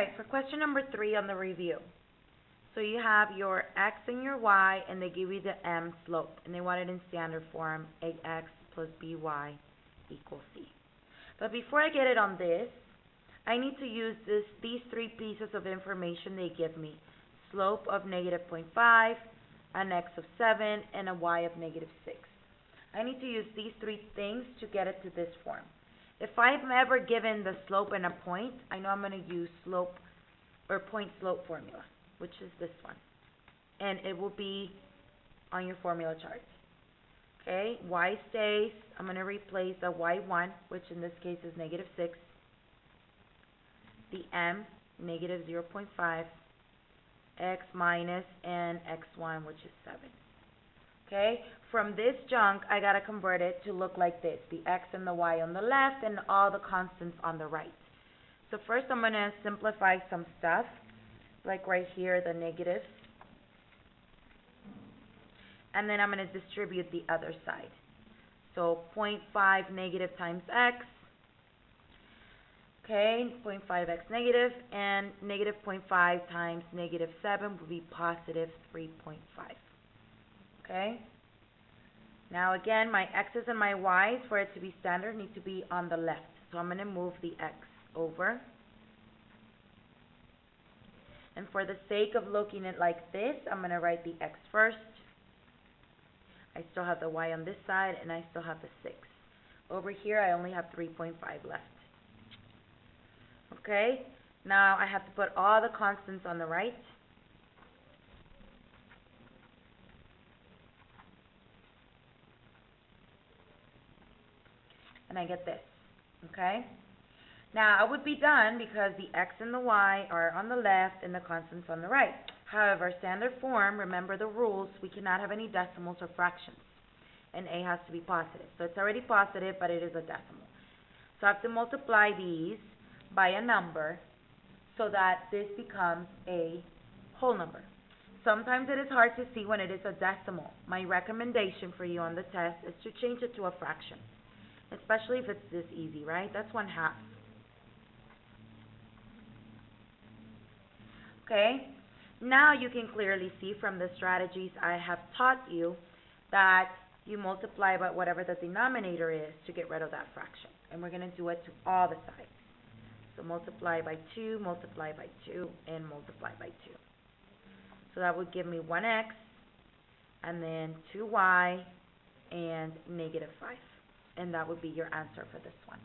right, for question number 3 on the review. So you have your x and your y, and they give you the m slope, and they want it in standard form, ax plus by equals c. But before I get it on this, I need to use these 3 pieces of information they give me. Slope of negative 0.5, an x of 7, and a y of negative 6. I need to use these 3 things to get it to this form. If I'm ever given the slope and a point, I know I'm going to use slope or point slope formula, which is this one. And it will be on your formula chart. Okay, y stays. I'm going to replace the y1, which in this case is negative 6. The m, negative 0.5. X minus, and x1, which is 7. Okay, from this junk, I got to convert it to look like this. The x and the y on the left, and all the constants on the right. So first I'm going to simplify some stuff, like right here, the negatives. And then I'm going to distribute the other side. So 0.5 negative times x. Okay, 0.5x negative, and negative 0.5 times negative 7 will be positive 3.5. Okay? Now again, my x's and my y's, for it to be standard, need to be on the left. So I'm going to move the x over. And for the sake of looking at it like this, I'm going to write the x first. I still have the y on this side, and I still have the 6. Over here, I only have 3.5 left. Okay, now I have to put all the constants on the right. And I get this, okay? Now, I would be done because the x and the y are on the left and the constants on the right. However, standard form, remember the rules, we cannot have any decimals or fractions. And a has to be positive. So it's already positive, but it is a decimal. So I have to multiply these by a number so that this becomes a whole number. Sometimes it is hard to see when it is a decimal. My recommendation for you on the test is to change it to a fraction, especially if it's this easy, right? That's 1/2. Okay, now you can clearly see from the strategies I have taught you that you multiply by whatever the denominator is to get rid of that fraction. And we're going to do it to all the sides. So multiply by 2, multiply by 2, and multiply by 2. So that would give me 1x, and then 2y, and negative 5. And that would be your answer for this one.